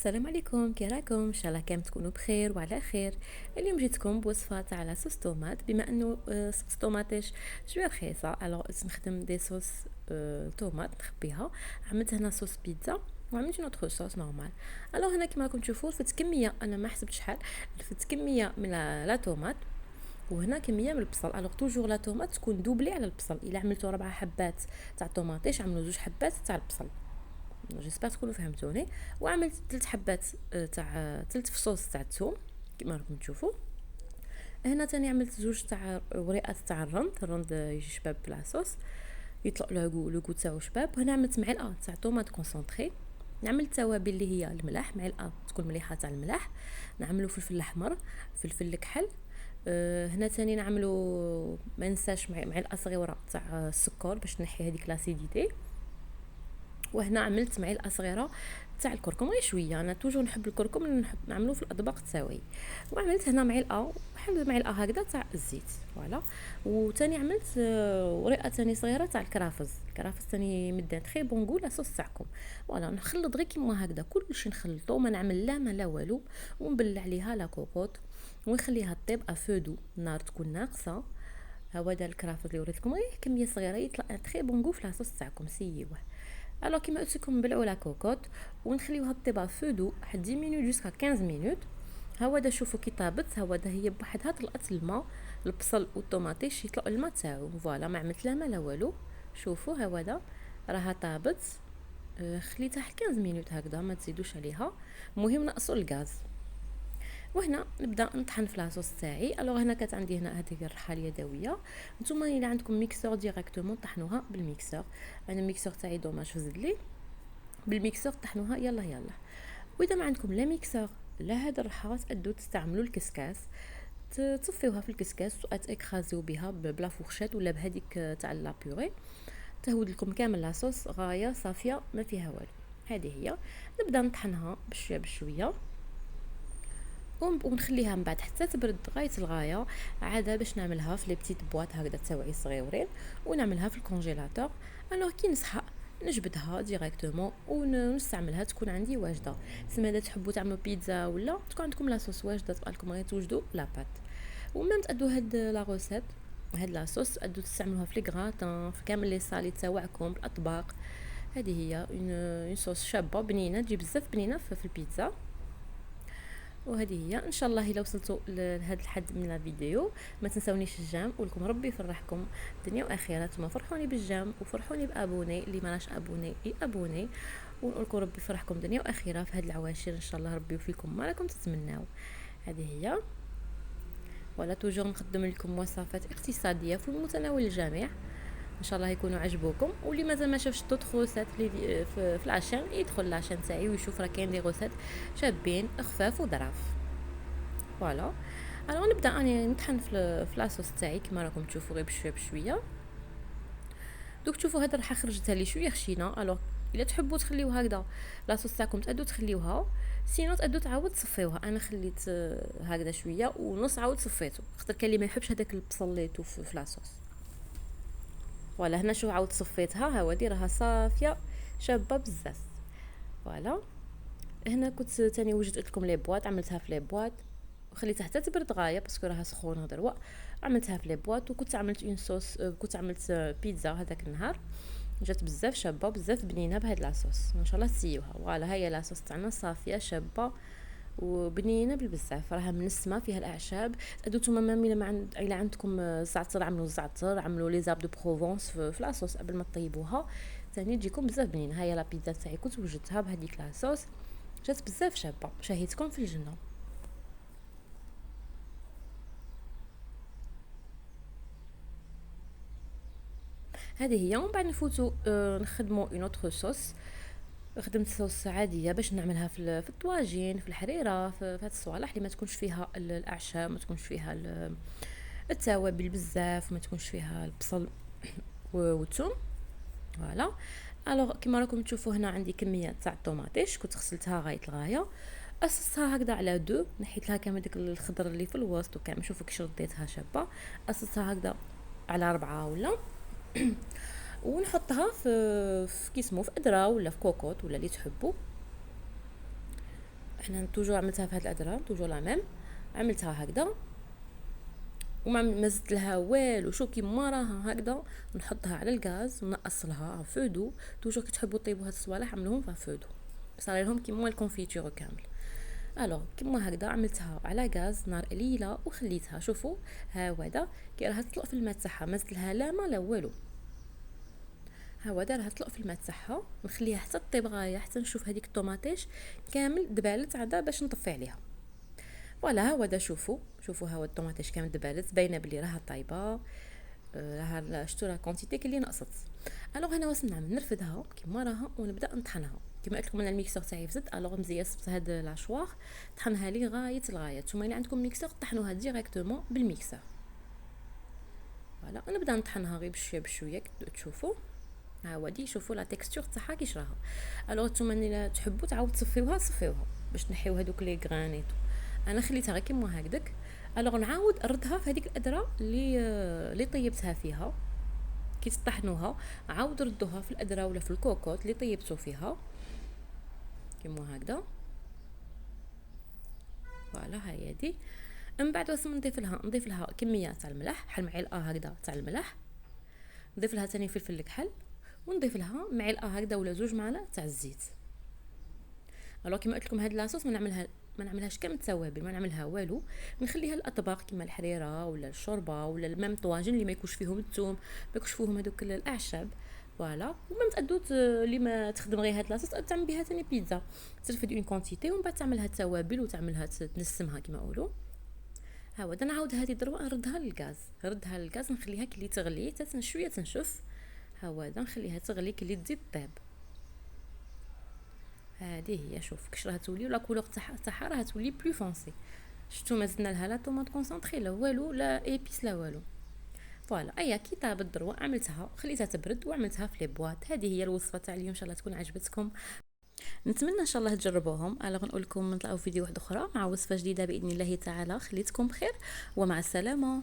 السلام عليكم، كي راكم؟ ان شاء الله كامل تكونوا بخير وعلى خير. اليوم جيتكم بوصفه تاع لا صوص طوماط، بما انه صوص طوماطيش شويه رخيصه. الوغ نخدم دي صوص طوماط نخبيها. عملت هنا صوص بيتزا وعملت نوتخ صوص نورمال. الوغ هنا كما راكم تشوفوا لفت كميه، انا ما حسبت شحال لفت كميه من لا طوماط، وهنا كميه من البصل. الوغ توجور لا طوماط تكون دوبلي على البصل. الا عملتوا 4 حبات تاع طوماطيش عملوا 2 حبات تاع البصل. جيسبر تكونوا فهمتوني. وعملت 3 حبات تاع 3 فصوص تاع الثوم كما راكم تشوفوا. هنا تاني عملت 2 ورقات تاع الرند يجي شباب بلاصوص، يطلع له لو غو تاعو شباب. وهنا عملت معلقه تاع طوماط كونسونطري. نعمل توابل اللي هي الملح، معلقه تكون مليحه تاع الملح. نعملوا فلفل الاحمر، فلفل الكحل. هنا تاني نعملوا ما ننساش معلقه صغيره تاع السكر باش نحي هذيك لاسيديتي. وهنا عملت معلقه صغيره تاع الكركم، غير شويه، انا توجور نحب الكركم نحب نعملوه في الاطباق تساوي. وعملت هنا معلقه بحال معلقه هكذا تاع الزيت، فوالا. وثاني عملت ورقه ثاني صغيره تاع الكرافس ثاني مدان تري بون غو لا صوص تاعكم. فوالا نخلط غير كيما هكذا كلشي نخلطو، ما نعمل لا ما لا والو. ونبلع عليها لا كوكوط ونخليها طيب افودو، النار تكون ناقصه. هذا الكرافس اللي وريتكم غير كميه صغيره يطلع تري بون غو في لاصوص تاعكم، سيوه. الوغ كيما قلت لكم نبلعوا لا كوكوط ونخليوها طيبه فودو واحد 10 مينوت جوسكا 15 مينوت. هاودا شوفوا كي طابت، هاودا هي بوحدها طلقت الماء، البصل والطوماطيش يطلعوا الماء تاعو. فوالا ما عملت لا ما لا والو. شوفوا هاودا راها طابت. خليتها 15 مينوت هكذا، ما تزيدوش عليها. المهم نقصوا الغاز. وهنا نبدا نطحن في لاصوص تاعي. الوغ هنا كانت عندي هنا هذه الرحه اليدويه. نتوما الا عندكم ميكسور ديريكتومون طحنوها بالميكسور. انا الميكسور تاعي دوماج فزد لي بالميكسور طحنوها يلا يلا. واذا ما عندكم لا ميكسور لا هاد الرحه تقدروا تستعملوا الكسكاس، تصفيوها في الكسكاس وتاكرازيو بها بلا فورشيت ولا بهذيك تاع لا بيوري. تهود لكم كامل لاصوص غايه صافيه ما فيها والو. هذه هي. نبدا نطحنها بشويه بشويه ونخليها من بعد حتى تبرد غايه الغايه، عاده باش نعملها في لي بتيت بواط هكذا تاوعي صغيورين ونعملها في الكونجيلاتور. الوغ كي نسحق نجبدها ديريكتومون ونستعملها تكون عندي واجده. سما اذا تحبوا تعملوا بيتزا ولا تكون عندكم لاصوص واجده تبقى لكم غير توجدوا لا بات. ومام تادوا هاد لا روسيت، هاد لاصوص تادوا تستعملوها في لي غراتان في كامل لي صالي تاوعكم بالاطباق. هذه هي اون صوص شابه بنينه، تجي بزاف بنينه في البيتزا. وهذه هي. ان شاء الله الا وصلتوا لهذا الحد من الفيديو ما تنسونيش الجام، ولكم ربي يفرحكم دنيا واخره. ثم فرحوني بالجام وفرحوني بابوني، اللي ما راش ابوني ابوني. ونقول لكم ربي يفرحكم دنيا واخره في هذه العواشر. ان شاء الله ربي يوفيكم ما راكم تتمناو. هذه هي. ولا توجور نقدم لكم وصفات اقتصاديه في متناول الجميع. ان شاء الله يكونوا عجبوكم. واللي مازال ما شافش دوت روسات في العشان يدخل لاشين تاعي ويشوف راه كاين دي روسات شابين خفاف وظراف. فوالا. الوغ نبدا اني نطحن في لاصوص تاعي كما راكم تشوفوا غير بشويه بشويه. دوك تشوفوا هاد الريحه خرجتها لي شويه خشينه. الوغ الا تحبوا تخليوها هكذا لاصوص تاعكم تقدروا تخليوها، سينو تقدروا تعاود تصفيوها. انا خليت هكذا شويه ونص عاود صفيته خاطر كاين اللي ما يحبش هذاك البصل ليتو في لاصوص. فوالا هنا شو عاود صفيتها، هاودي راها صافيه شابه بزاف. فوالا. هنا كنت تاني وجدت لكم لي بواط، عملتها في لي بواط وخليتها حتى تبرد غايه باسكو راها سخونه دروا. عملتها في لي بواط وكنت عملت اون صوص، كنت عملت بيتزا هذاك النهار، جات بزاف شابه بزاف بنينه بهاد لاصوص. ان شاء الله تسيوها. فوالا هي لاصوص تاعنا صافيه شابه وبنينه بالبزاف، راها منسمه فيها الاعشاب. تقدروا نتوما مام الا عندكم زعتر عملوا الزعتر، عملوا لي زاب دو بروفونس في لاصوص قبل ما طيبوها ثاني تجيكم بزاف بنينه. هي لا بيتزا تاعي كنت وجدتها بهذيك لاصوص، جات بزاف شابه، شهيتكم في الجنه. هذه هي. ومن بعد نفوتوا نخدموا اون اوتر صوص. خدمت صوص عاديه باش نعملها في الطواجين في الحريره في هاد الصوالح اللي ما تكونش فيها الاعشاب، ما تكونش فيها التوابل بزاف، ما تكونش فيها البصل والثوم. فوالا. الوغ كيما راكم تشوفوا هنا عندي كميه تاع الطوماطيش كنت غسلتها غايه الغايه. قصصتها هكذا على دو، نحيت لها كامل داك الخضر اللي في الوسط وكامل. شوفوا كي شرديتها شابه. قصصتها هكذا على 4 ولا ونحطها في كيسمو في قدره ولا في كوكوط ولا اللي تحبوا. حنا توجور عملتها في هاد الادرار توجور لا ميم، عملتها هكذا وما زدت لها والو. شو كيما راها هكذا نحطها على الغاز ونقص لها فودو. توجور كي تحبوا طيبوا هاد الصوالح عملوهم في فودو صار لهم كيما الكونفيتور كامل. الوغ كيما هكذا عملتها على غاز نار قليله وخليتها. شوفوا ها هذا كي راها تطلق في الماء تاعها، ما زدت لها لا ما لا والو. ها هذا راها تطلق في الماء تاعها، نخليها حتى طيب غايه حتى نشوف هذيك الطوماطيش كامل دبالت عدا باش نطفي عليها. فوالا ها هذا شوفوا ها الطوماطيش كامل دبالت باينه بلي راها طايبه. راها شتو لا كونتيتي اللي نقصت. الوغ هنا واش نعمل؟ نرفدها كيما راها ونبدا نطحنها كيما قلت لكم. انا الميكسور تاعي فزت، الوغ مزيان صبت هاد لاشواغ طحنها لي غايه الغايه. نتوما اللي عندكم ميكسور طحنوها ديريكتومون بالميكسور. فوالا نبدا نطحنها غير بشويه بشويه تشوفوا. ها ودي شوفوا لا تيكستور تاعها كيش راها. الوغ نتوما اللي تحبوا تعاود تصفيوها صفيوها باش تنحيو هذوك لي غرانيتو. انا خليتها غير كيما هكذاك. الوغ نعاود نردها في هذيك الادره اللي طيبتها فيها. كي تطحنوها عاود ردوها في الادره ولا في الكوكوط اللي طيبتو فيها كيما هكذا. فوالا هاي هادي. من بعد واش نضيف لها كميه تاع الملح، بحال معلقه هكذا تاع الملح. نضيف لها ثاني فلفل الكحل، ونضيف لها معلقه هكذا ولا 2 معالق تاع الزيت. الوغ كيما قلت لكم هاد لاصوص ما نعملهاش كامل توابل، ما نعملها والو. نخليها الاطباق كيما الحريره ولا الشوربه ولا المام طواجن اللي ما يكونش فيهم الثوم، ما يكونش فيهم هذوك الاعشاب. فوالا ومام تادوت اللي ما تخدم غير هاد لاصوص تعمل بها ثاني بيتزا، ترفد اون كونتيتي ومن بعد تعملها توابل وتعملها تنسمها كيما نقولوا. ها هو نعاود هذه الدروه نردها للغاز نخليها كلي تغلي حتى شويه تنشف. ها هو نخليها تغلي كلي تزيد طيب. هذه هي شوف كش راها تولي ولا كولور تاعها راها تولي بلو فونسي. شفتوا ما زدنا لها لا طوماط كونسونطري لا والو لا ايبيس لا والو. فوالا ايا كي طابت الدروه عملتها خليتها تبرد وعملتها في لي بواط. هذه هي الوصفه تاع اليوم، ان شاء الله تكون عجبتكم. نتمنى ان شاء الله تجربوهم. الا غنقول لكم نطلعوا فيديو واحد اخرى مع وصفه جديده باذن الله تعالى. خليتكم بخير ومع السلامه.